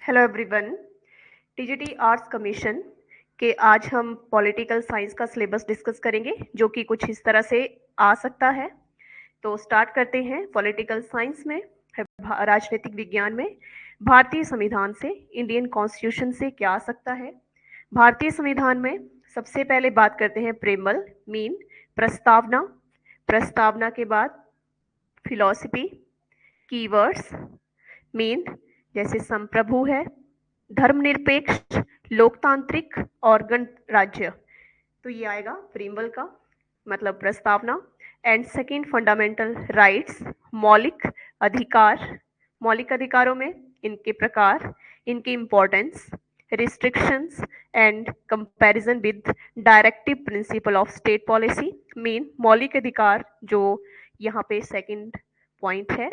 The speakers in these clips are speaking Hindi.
Hello everyone. TGT arts commission के आज हम पॉलिटिकल साइंस का सिलेबस डिस्कस करेंगे जो कि कुछ इस तरह से आ सकता है। तो स्टार्ट करते हैं। पॉलिटिकल साइंस में राजनीतिक विज्ञान में भारतीय संविधान से, इंडियन कॉन्स्टिट्यूशन से क्या आ सकता है। भारतीय संविधान में सबसे पहले बात करते हैं प्रेमबल मीन प्रस्तावना। प्रस्तावना के बाद फिलॉसफी, कीवर्ड्स मीन जैसे संप्रभु है, धर्मनिरपेक्ष, लोकतांत्रिक और गणराज्य। तो ये आएगा प्रीम्बल का मतलब प्रस्तावना। एंड सेकंड फंडामेंटल राइट्स, मौलिक अधिकार। मौलिक अधिकारों में इनके प्रकार, इनकी importance, restrictions and comparison with directive principle of state policy. Mean मौलिक अधिकार जो यहाँ पे सेकंड पॉइंट है।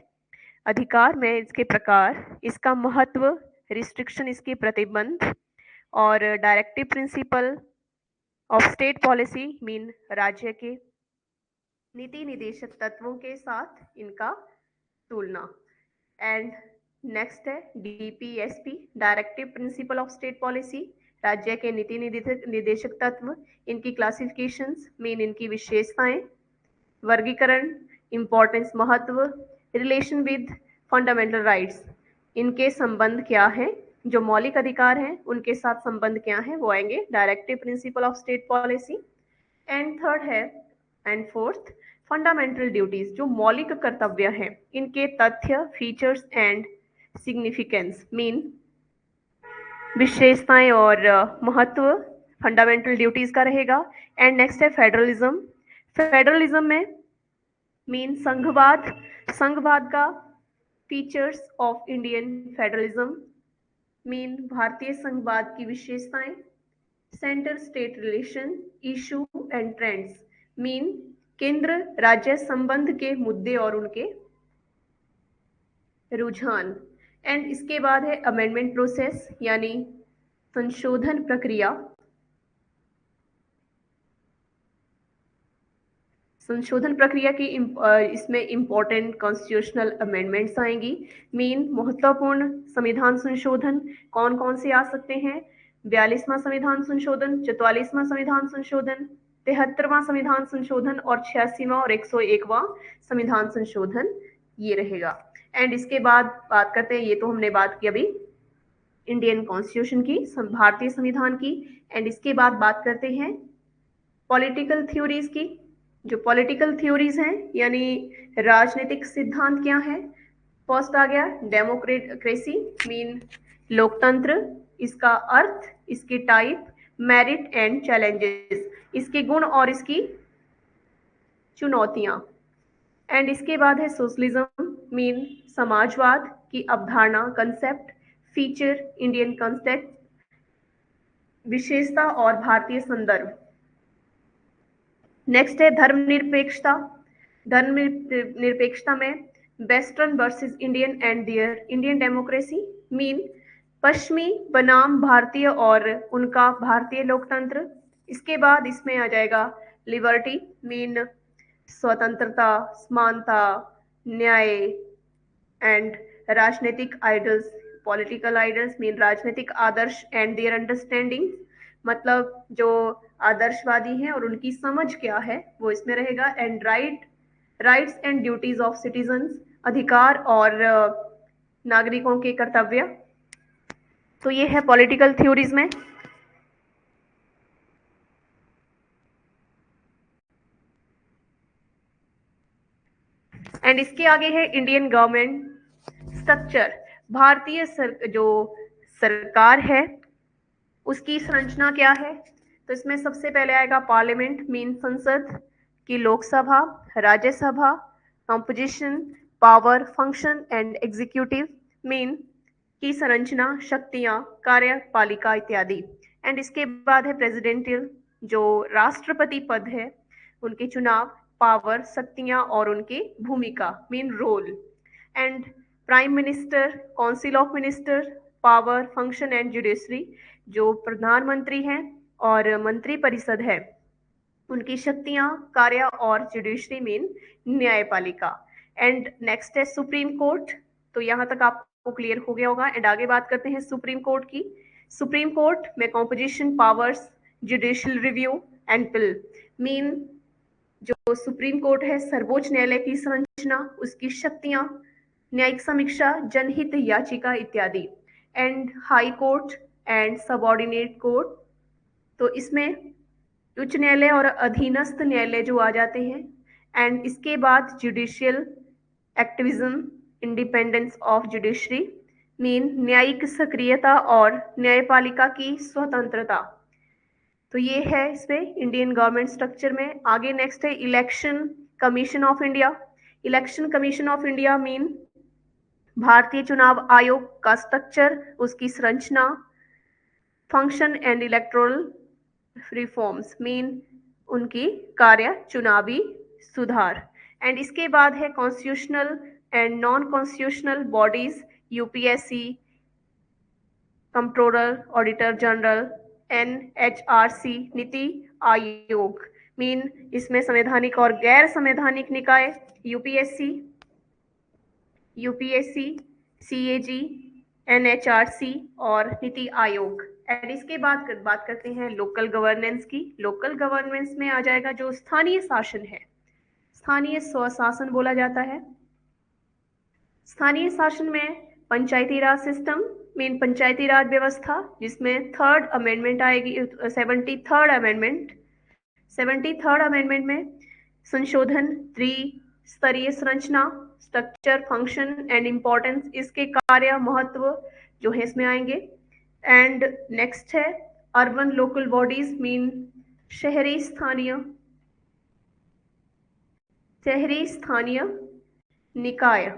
अधिकार में इसके प्रकार, इसका महत्व, रिस्ट्रिक्शन इसके प्रतिबंध और directive principle of state policy mean राज्य के नीति निदेशक तत्वों के साथ इनका तुलना। एंड नेक्स्ट है DPSP, directive principle of state policy, राज्य के नीति निदेशक तत्व, इनकी क्लासिफिकेशंस मीन इनकी विशेषताएं, वर्गीकरण, इंपॉर्टेंस महत्व, रिलेशन विद फंडामेंटल राइट्स, इनके संबंध क्या है, जो मौलिक अधिकार हैं उनके साथ संबंध क्या है, वो आएंगे directive principle of state policy. And third है एंड फोर्थ फंडामेंटल ड्यूटीज, जो मौलिक कर्तव्य हैं, इनके तथ्य, फीचर्स एंड सिग्निफिकेंस मीन विशेषताएं और महत्व फंडामेंटल ड्यूटीज का रहेगा। एंड नेक्स्ट है फेडरलिज्म। फेडरलिज्म में मीन संघवाद, संघवाद का features of Indian federalism mean भारतीय संघवाद की विशेषताएं, centre state relation, issue and trends mean केंद्र राज्य संबंध के मुद्दे और उनके रुझान। एंड इसके बाद है अमेंडमेंट प्रोसेस यानी संशोधन प्रक्रिया। संशोधन प्रक्रिया की इसमें इंपॉर्टेंट कॉन्स्टिट्यूशनल अमेंडमेंट्स आएंगी मीन महत्वपूर्ण संविधान संशोधन कौन कौन से आ सकते हैं। 42वां संविधान संशोधन, 44वां संविधान संशोधन, 73वां संविधान संशोधन और 86वां और 101वां संविधान संशोधन, ये रहेगा। एंड इसके बाद बात करते हैं, ये तो हमने बात की अभी इंडियन कॉन्स्टिट्यूशन की, भारतीय संविधान की। एंड इसके बाद बात करते हैं पॉलिटिकल थ्योरीज की। जो पॉलिटिकल थ्योरीज हैं यानी राजनीतिक सिद्धांत क्या है। फर्स्ट आ गया डेमोक्रेसी मीन लोकतंत्र, इसका अर्थ, इसकी टाइप, मेरिट एंड चैलेंजेस, इसके गुण और इसकी चुनौतियां। एंड इसके बाद है सोशलिज्म मीन समाजवाद की अवधारणा, कंसेप्ट, फीचर, इंडियन कंटेक्स्ट, विशेषता और भारतीय संदर्भ। नेक्स्ट है धर्मनिरपेक्षता। धर्मनिरपेक्षता में western versus Indian and their Indian democracy mean पश्चिमी बनाम भारतीय और उनका भारतीय लोकतंत्र। इसके बाद इसमें आ जाएगा लिबर्टी मीन स्वतंत्रता, समानता, न्याय एंड राजनीतिक आइडल्स, पॉलिटिकल आइडल्स मीन राजनीतिक आदर्श एंड देयर अंडरस्टैंडिंग, मतलब जो आदर्शवादी हैं और उनकी समझ क्या है वो इसमें रहेगा। And rights and duties of citizens, अधिकार और नागरिकों के कर्तव्य। तो ये है पॉलिटिकल थ्योरीज में। एंड इसके आगे है इंडियन गवर्नमेंट स्ट्रक्चर। भारतीय जो सरकार है उसकी संरचना क्या है। तो इसमें सबसे पहले आएगा पार्लियामेंट मीन संसद की, Lok Sabha, Rajya Sabha, composition, power, function and executive mean की संरचना, शक्तियां, कार्यपालिका इत्यादि। एंड इसके बाद है प्रेसिडेंटियल, जो राष्ट्रपति पद है उनके चुनाव, पावर, शक्तियां और उनकी भूमिका mean role. And prime minister, council of minister, power, function and judiciary, जो प्रधानमंत्री हैं और मंत्री परिषद है उनकी शक्तियां, कार्य और जुडिशरी मीन न्यायपालिका। एंड नेक्स्ट है सुप्रीम कोर्ट। तो यहाँ तक आपको को क्लियर हो गया होगा। एंड आगे बात करते हैं सुप्रीम कोर्ट की। सुप्रीम कोर्ट में composition, powers, judicial review and pill mean जो सुप्रीम कोर्ट है सर्वोच्च न्यायालय की संरचना, उसकी शक्तियां, न्यायिक समीक्षा, जनहित याचिका इत्यादि। And high court and subordinate court, तो इसमें उच्च न्यायालय और अधीनस्थ न्यायालय जो आ जाते हैं। एंड इसके बाद judicial activism, independence of judiciary mean न्यायिक सक्रियता और न्यायपालिका की स्वतंत्रता। तो ये है इसमें इंडियन गवर्नमेंट स्ट्रक्चर में। आगे नेक्स्ट है election commission of India. Election commission of India mean भारतीय चुनाव आयोग का स्ट्रक्चर, उसकी संरचना, function and electoral reforms mean उनकी कार्य, चुनावी सुधार। एंड इसके बाद है constitutional and non constitutional bodies, UPSC, controller, auditor general, NHRC, NITI Aayog mean इसमें संवैधानिक और गैर संवैधानिक निकाय, यूपीएससी, सीएजी, एनएचआरसी और नीति आयोग। एंड इसके बाद बात करते हैं लोकल गवर्नेंस की। लोकल गवर्नेंस में आ जाएगा जो स्थानीय शासन है, स्थानीय स्वशासन बोला जाता है। स्थानीय शासन में पंचायती राज सिस्टम मीन पंचायती राज व्यवस्था, जिसमें थर्ड अमेंडमेंट आएगी, 73rd अमेंडमेंट में संशोधन, त्रिस्तरीय संरचना, स्ट्रक्चर, फंक्शन एंड इम्पोर्टेंस, इसके कार्य, महत्व जो है इसमें आएंगे। एंड नेक्स्ट है अर्बन लोकल बॉडीज मीन शहरी स्थानीय निकाय,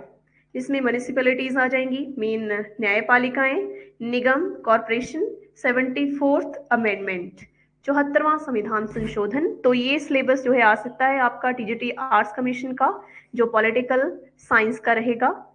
इसमें म्युनिसिपैलिटीज आ जाएंगी मीन न्यायपालिकाएं, निगम, कॉरपोरेशन। 74th अमेंडमेंट, 74वां संविधान संशोधन। तो ये सिलेबस जो है आ सकता है आपका टीजीटी आर्ट्स कमीशन का, जो पॉलिटिकल साइंस का रहेगा।